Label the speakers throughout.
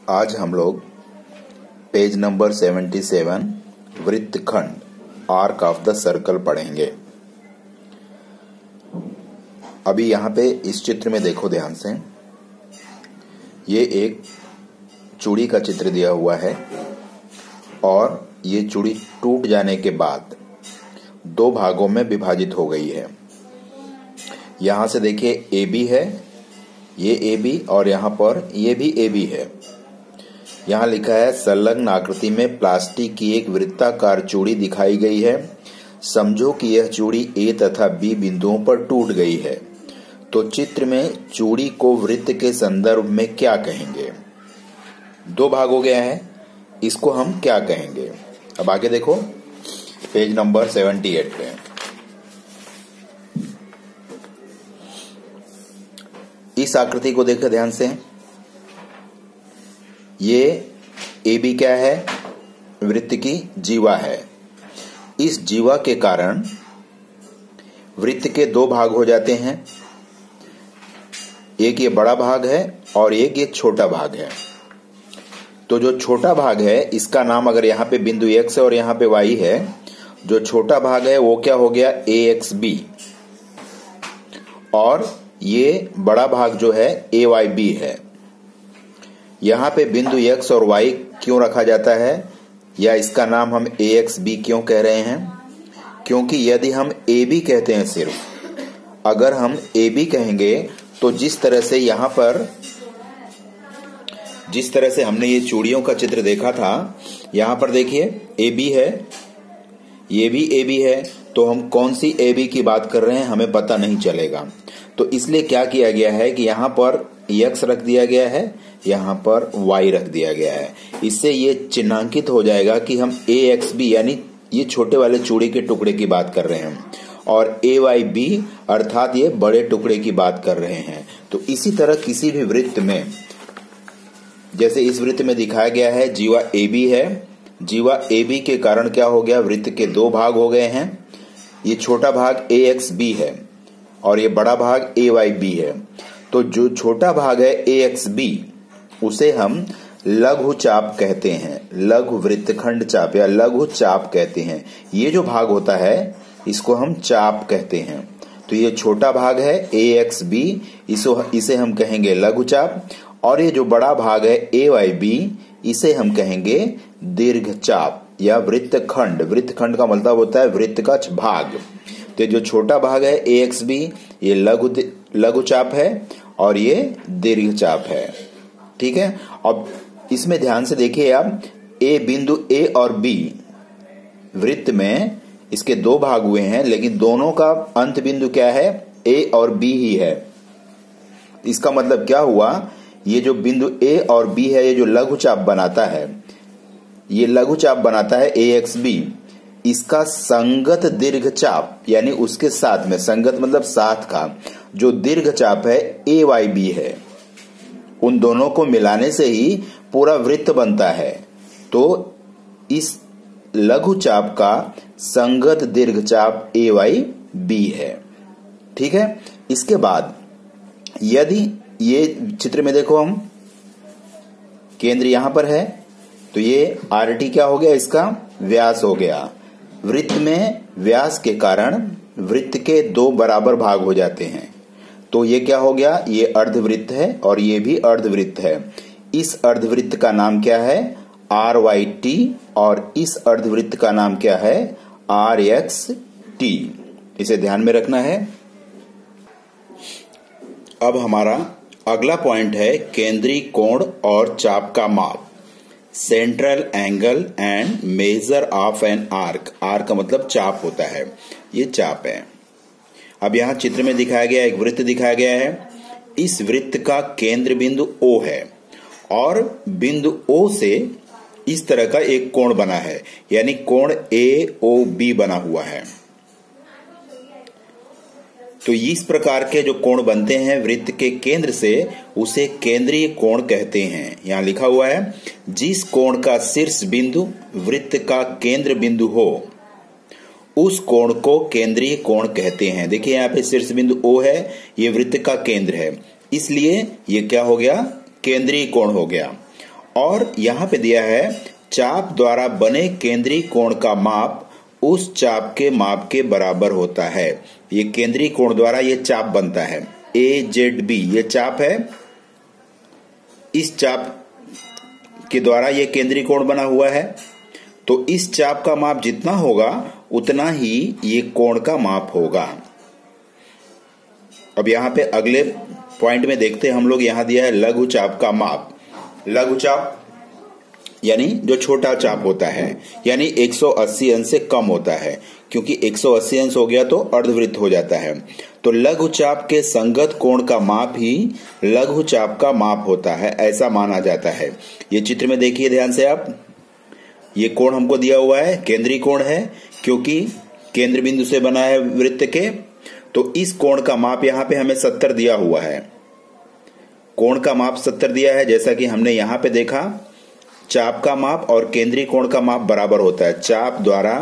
Speaker 1: आज हम लोग पेज नंबर 77 वृत्तखंड आर्क ऑफ द सर्कल पढ़ेंगे। अभी यहाँ पे इस चित्र में देखो ध्यान से, ये एक चूड़ी का चित्र दिया हुआ है और ये चूड़ी टूट जाने के बाद दो भागों में विभाजित हो गई है। यहाँ से देखिए ए बी है, ये ए बी और यहाँ पर ये भी ए बी है। यहाँ लिखा है संलग्न आकृति में प्लास्टिक की एक वृत्ताकार चूड़ी दिखाई गई है। समझो कि यह चूड़ी ए तथा बी बिंदुओं पर टूट गई है। तो चित्र में चूड़ी को वृत्त के संदर्भ में क्या कहेंगे? दो भाग हो गया है, इसको हम क्या कहेंगे? अब आगे देखो पेज नंबर 78 पे। इस आकृति को देखो ध्यान से। ये ए बी क्या है? वृत्त की जीवा है। इस जीवा के कारण वृत्त के दो भाग हो जाते हैं, एक ये बड़ा भाग है और एक ये छोटा भाग है। तो जो छोटा भाग है इसका नाम, अगर यहाँ पे बिंदु x है और यहाँ पे y है, जो छोटा भाग है वो क्या हो गया? AXB। और ये बड़ा भाग जो है AYB है। यहाँ पे बिंदु x और y क्यों रखा जाता है, या इसका नाम हम AXB क्यों कह रहे हैं? क्योंकि यदि हम AB कहते हैं, सिर्फ अगर हम AB कहेंगे तो जिस तरह से यहाँ पर, जिस तरह से हमने ये चूड़ियों का चित्र देखा था, यहाँ पर देखिए AB है, ये भी AB है, तो हम कौन सी AB की बात कर रहे हैं हमें पता नहीं चलेगा। तो इसलिए क्या किया गया है कि यहाँ पर x रख दिया गया है, यहाँ पर y रख दिया गया है। इससे ये चिन्हांकित हो जाएगा कि हम AXB यानी ये छोटे वाले चूड़ी के टुकड़े की बात कर रहे हैं और AYB अर्थात ये बड़े टुकड़े की बात कर रहे हैं। तो इसी तरह किसी भी वृत्त में, जैसे इस वृत्त में दिखाया गया है जीवा AB है, जीवा AB के कारण क्या हो गया? वृत्त के दो भाग हो गए हैं। ये छोटा भाग AXB है और ये बड़ा भाग AYB है। तो जो छोटा भाग है AXB उसे हम लघु चाप कहते हैं, लघु वृत्तखंड चाप या लघु चाप कहते हैं। ये जो भाग होता है इसको हम चाप कहते हैं। तो ये छोटा भाग है AXB, इसे हम कहेंगे लघु चाप, और ये जो बड़ा भाग है AYB इसे हम कहेंगे दीर्घ चाप या वृत्तखंड। वृत्तखंड का मतलब होता है वृत्त का भाग। तो जो छोटा भाग है AXB ये लघु चाप है और ये दीर्घ चाप है। ठीक है। अब इसमें ध्यान से देखिए आप, बिंदु A और B वृत्त में इसके दो भाग हुए हैं, लेकिन दोनों का अंत बिंदु क्या है? A और B ही है। इसका मतलब क्या हुआ? ये जो बिंदु A और B है, ये जो लघु चाप बनाता है, ये लघु चाप बनाता है AXB, इसका संगत दीर्घ चाप यानी उसके साथ में, संगत मतलब साथ का, जो दीर्घ चाप है AYB है। उन दोनों को मिलाने से ही पूरा वृत्त बनता है। तो इस लघु चाप का संगत दीर्घ चाप AYB है। ठीक है। इसके बाद यदि ये चित्र में देखो, हम केंद्र यहां पर है, तो ये RT क्या हो गया? इसका व्यास हो गया। वृत्त में व्यास के कारण वृत्त के दो बराबर भाग हो जाते हैं। तो ये क्या हो गया? ये अर्धवृत्त है और ये भी अर्धवृत्त है। इस अर्धवृत्त का नाम क्या है? RYT, और इस अर्धवृत्त का नाम क्या है? RXT। इसे ध्यान में रखना है। अब हमारा अगला पॉइंट है केंद्रीय कोण और चाप का माप, central angle and measure of an arc. Arc का मतलब चाप होता है, ये चाप है। अब यहाँ चित्र में दिखाया गया एक वृत्त दिखाया गया है। इस वृत्त का केंद्र बिंदु O है और बिंदु O से इस तरह का एक कोण बना है, यानी कोण AOB बना हुआ है। तो इस प्रकार के जो कोण बनते हैं वृत्त के केंद्र से, उसे केंद्रीय कोण कहते हैं। यहाँ लिखा हुआ है, जिस कोण का शीर्ष बिंदु वृत्त का केंद्र बिंदु हो उस कोण को केंद्रीय कोण कहते हैं। देखिए यहाँ पे शीर्ष बिंदु O है, ये वृत्त का केंद्र है, इसलिए ये क्या हो गया? केंद्रीय कोण हो गया। और यहां पे दिया है चाप द्वारा बने केंद्रीय कोण का माप उस चाप के माप के बराबर होता है। ये केंद्रीय कोण द्वारा ये चाप बनता है AZB, ये चाप है। इस चाप के द्वारा ये केंद्रीय कोण बना हुआ है। तो इस चाप का माप जितना होगा उतना ही ये कोण का माप होगा। अब यहां पे अगले पॉइंट में देखते हैं हम लोग, यहां दिया है लघु चाप का माप। लघु चाप यानी जो छोटा चाप होता है, यानी 180 अंश से कम होता है, क्योंकि 180 अंश हो गया तो अर्धवृत्त हो जाता है। तो लघु चाप के संगत कोण का माप ही लघु चाप का माप होता है, ऐसा माना जाता है। ये चित्र में देखिए ध्यान से आप, ये कोण हमको दिया हुआ है केंद्रीय कोण है, क्योंकि केंद्र बिंदु से बना है वृत्त के। तो इस कोण का माप यहाँ पे हमें 70 दिया हुआ है। कोण का माप 70 दिया है, जैसा कि हमने यहाँ पे देखा चाप का माप और केंद्रीय कोण का माप बराबर होता है। चाप द्वारा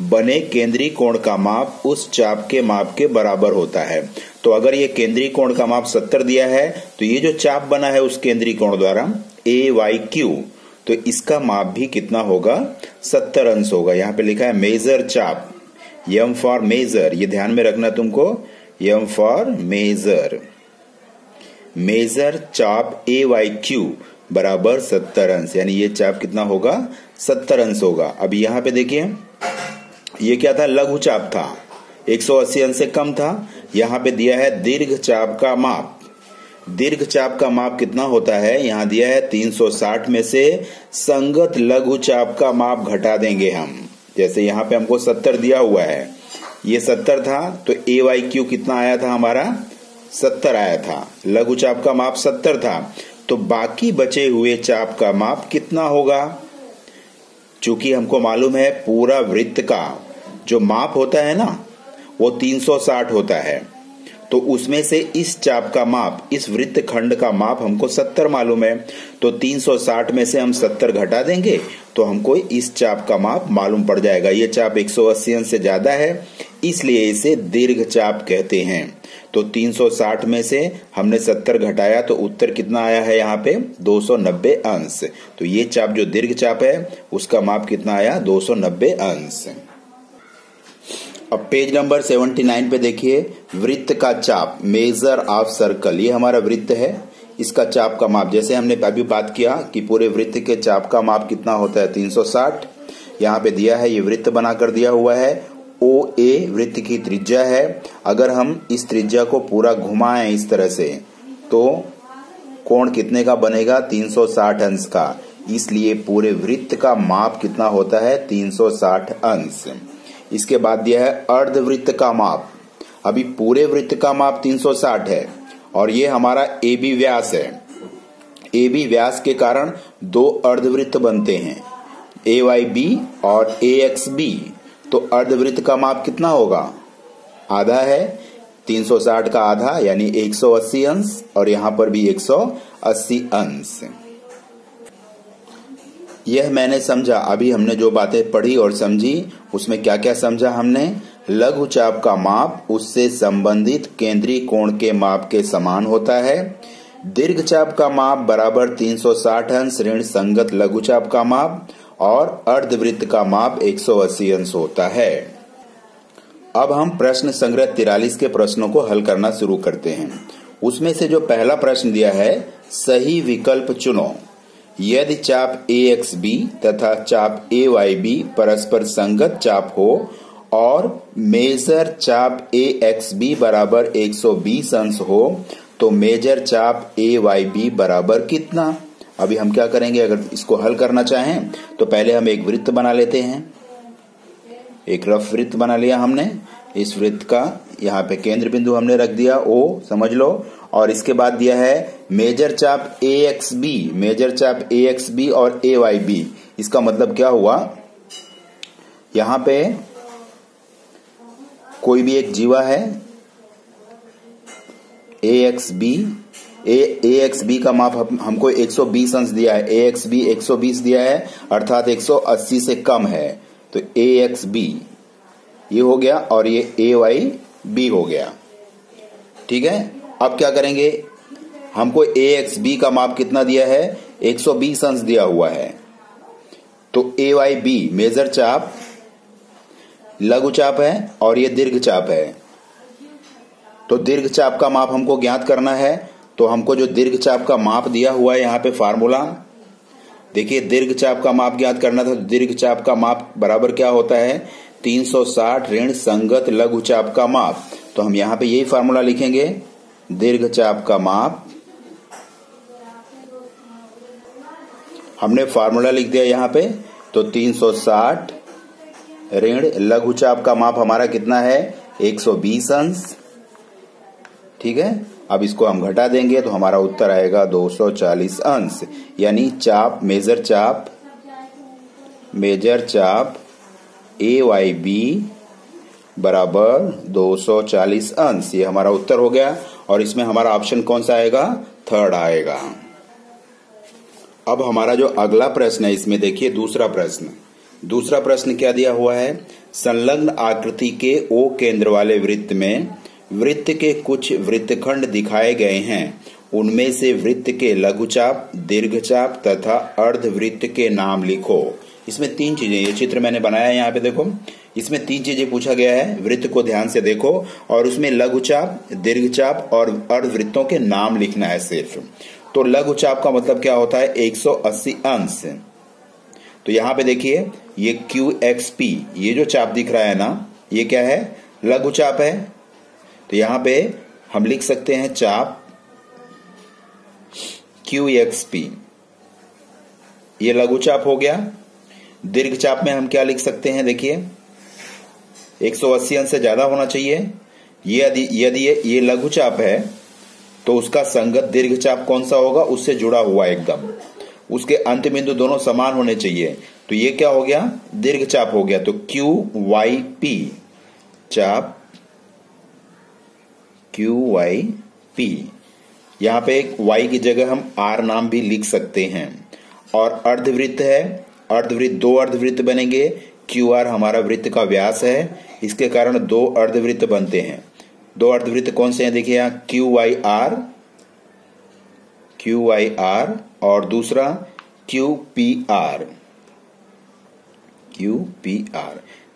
Speaker 1: बने केंद्रीय कोण का माप उस चाप के माप के बराबर होता है। तो अगर ये केंद्रीय कोण का माप 70 दिया है, तो ये जो चाप बना है उस केंद्रीय कोण द्वारा AYQ, तो इसका माप भी कितना होगा 70 अंश होगा। यहाँ पे लिखा है मेजर चाप, M फॉर मेजर, ये ध्यान में रखना तुमको, M फॉर मेजर, मेजर चाप AYQ बराबर 70 अंश, यानी ये चाप कितना होगा 70 अंश होगा। अभी यहाँ पे देखिए ये क्या था, लघु चाप था, 180 अंश से कम था। यहाँ पे दिया है दीर्घ चाप का माप। दीर्घ चाप का माप कितना होता है, यहाँ दिया है 360 में से संगत लघु चाप का माप घटा देंगे हम। जैसे यहाँ पे हमको 70 दिया हुआ है, ये 70 था, तो AYQ कितना आया था हमारा 70 आया था। लघु चाप का माप 70 था, तो बाकी बचे हुए चाप का माप कितना होगा। चूंकि हमको मालूम है पूरा वृत्त का जो माप होता है ना वो 360 होता है, तो उसमें से इस चाप का माप, इस वृत्त खंड का माप हमको 70 मालूम है। तो 360 में से हम 70 घटा देंगे तो हमको इस चाप का माप मालूम पड़ जाएगा। ये चाप 180 अंश से ज्यादा है, इसलिए इसे दीर्घ चाप कहते हैं। तो 360 में से हमने 70 घटाया तो उत्तर कितना आया है यहाँ पे 290 अंश। तो ये चाप जो दीर्घ चाप है उसका माप कितना आया 290 अंश। अब पेज नंबर 79 पे देखिए, वृत्त का चाप, मेजर ऑफ सर्कल, ये हमारा वृत्त है, इसका चाप का माप, जैसे हमने अभी बात किया कि पूरे वृत्त के चाप का माप कितना होता है 360। यहाँ पे दिया है, ये वृत्त बनाकर दिया हुआ है, OA वृत्त की त्रिज्या है। अगर हम इस त्रिज्या को पूरा घुमाएं इस तरह से तो कोण कितने का बनेगा 360 अंश का, इसलिए पूरे वृत्त का माप कितना होता है 360 अंश। इसके बाद दिया है अर्धवृत्त का माप। अभी पूरे वृत्त का माप 360 है और ये हमारा AB व्यास है। AB व्यास के कारण दो अर्धवृत्त बनते हैं, AYB और AXB। तो अर्धवृत्त का माप कितना होगा, आधा है, 360 का आधा यानी 180 अंश, और यहां पर भी 180 अंश। यह मैंने समझा, अभी हमने जो बातें पढ़ी और समझी उसमें क्या क्या समझा हमने। लघु चाप का माप उससे संबंधित केंद्रीय कोण के माप के समान होता है। दीर्घ चाप का माप बराबर 360 अंश ऋण संगत लघु चाप का माप, और अर्धवृत्त का माप 180 अंश होता है। अब हम प्रश्न संग्रह 43 के प्रश्नों को हल करना शुरू करते हैं। उसमें से जो पहला प्रश्न दिया है, सही विकल्प चुनो। यदि चाप AXB तथा चाप AYB परस्पर संगत चाप हो और मेजर चाप AXB बराबर 120 अंश हो तो मेजर चाप AYB बराबर कितना। अभी हम क्या करेंगे, अगर इसको हल करना चाहें तो पहले हम एक वृत्त बना लेते हैं। एक रफ वृत्त बना लिया हमने, इस वृत्त का यहाँ पे केंद्र बिंदु हमने रख दिया O, समझ लो, और इसके बाद दिया है मेजर चाप AXB, मेजर चाप AXB और AYB। इसका मतलब क्या हुआ, यहाँ पे कोई भी एक जीवा है AXB का माप हमको 120 अंश दिया है, AXB 120 दिया है अर्थात 180 से कम है, तो AXB ये हो गया और ये AYB हो गया। ठीक है, अब क्या करेंगे, हमको AXB का माप कितना दिया है 120 अंश दिया हुआ है। तो AYB मेजर चाप लघु चाप है और ये दीर्घ चाप है। तो दीर्घ चाप का माप हमको ज्ञात करना है। तो हमको जो दीर्घ चाप का माप दिया हुआ है यहाँ पे फार्मूला देखिए, दीर्घ चाप का माप ज्ञात करना था। तो दीर्घ चाप का माप बराबर क्या होता है, 360 ऋण संगत लघु चाप का माप। तो हम यहाँ पे यही फार्मूला लिखेंगे, दीर्घ चाप का माप। हमने फार्मूला लिख दिया यहाँ पे। तो 360 ऋण लघु चाप का माप हमारा कितना है, 120 अंश। ठीक है, अब इसको हम घटा देंगे तो हमारा उत्तर आएगा 240 अंश। यानी चाप मेजर चाप AYB बराबर 240 अंश। ये हमारा उत्तर हो गया। और इसमें हमारा ऑप्शन कौन सा आएगा, थर्ड आएगा। अब हमारा जो अगला प्रश्न है, इसमें देखिए दूसरा प्रश्न क्या दिया हुआ है, संलग्न आकृति के O केंद्र वाले वृत्त में वृत्त के कुछ वृत्तखंड दिखाए गए हैं। उनमें से वृत्त के लघुचाप, दीर्घचाप तथा अर्धवृत्त के नाम लिखो। इसमें 3 चीजें, ये चित्र मैंने बनाया है यहाँ पे देखो, इसमें 3 चीजें पूछा गया है। वृत्त को ध्यान से देखो और उसमें लघुचाप, दीर्घचाप और अर्धवृत्तों के नाम लिखना है सिर्फ। तो लघुचाप का मतलब क्या होता है, 180 अंश। तो यहाँ पे देखिए ये QXP, ये जो चाप दिख रहा है ना, ये क्या है, लघुचाप है। तो यहाँ पे हम लिख सकते हैं चाप QXP, ये लघुचाप हो गया। दीर्घचाप में हम क्या लिख सकते हैं, देखिए 180 अंश से ज्यादा होना चाहिए। यदि ये लघुचाप है तो उसका संगत दीर्घचाप कौन सा होगा, उससे जुड़ा हुआ एकदम, उसके अंत बिंदु दोनों समान होने चाहिए। तो ये क्या हो गया, दीर्घचाप हो गया। तो QYP चाप QYP, यहां पे एक Y की जगह हम R नाम भी लिख सकते हैं। और अर्धवृत्त है, अर्धवृत्त 2 अर्धवृत्त बनेंगे। QR हमारा वृत्त का व्यास है, इसके कारण 2 अर्धवृत्त बनते हैं। 2 अर्धवृत्त कौन से हैं, देखिए यहाँ QYR और दूसरा QPR।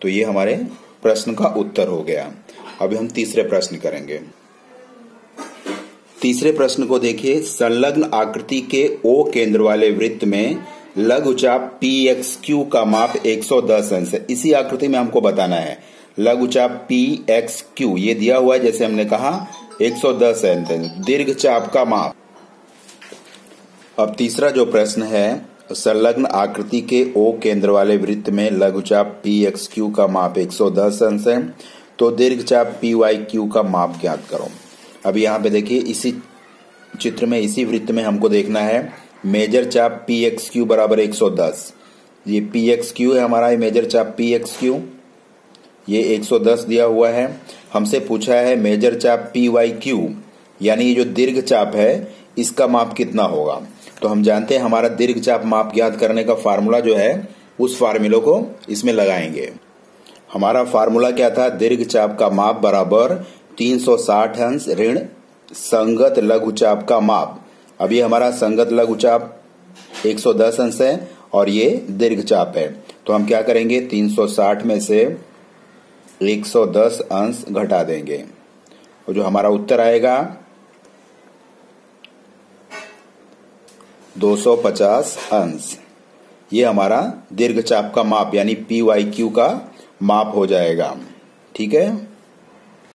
Speaker 1: तो ये हमारे प्रश्न का उत्तर हो गया। अभी हम तीसरे प्रश्न करेंगे। तीसरे प्रश्न को देखिए, संलग्न आकृति के O केंद्र वाले वृत्त में लघुचाप PXQ का माप 110 अंश है। इसी आकृति में हमको बताना है लघुचाप PXQ, ये दिया हुआ है जैसे हमने कहा 110 अंश। दीर्घचाप का माप। अब तीसरा जो प्रश्न है, संलग्न आकृति के O केंद्र वाले वृत्त में लघुचाप PXQ का माप 110 अंश है। तो दीर्घचाप PYQ का माप ज्ञात करो। अब यहाँ पे देखिए इसी चित्र में, इसी वृत्त में हमको देखना है मेजर चाप PXQ बराबर 110। ये PXQ है हमारा, मेजर चाप PXQ, ये 110 दिया हुआ है। हमसे पूछा है मेजर चाप PYQ, यानी ये जो दीर्घ चाप है इसका माप कितना होगा। तो हम जानते हैं हमारा दीर्घ चाप माप ज्ञात करने का फार्मूला जो है, उस फार्मूले को इसमें लगाएंगे। हमारा फार्मूला क्या था, दीर्घ चाप का माप बराबर 360 अंश ऋण संगत लघुचाप का माप। अभी हमारा संगत लघुचाप 110 अंश है और ये दीर्घचाप है। तो हम क्या करेंगे, 360 में से 110 अंश घटा देंगे और जो हमारा उत्तर आएगा 250 अंश। ये हमारा दीर्घचाप का माप यानी PYQ का माप हो जाएगा। ठीक है।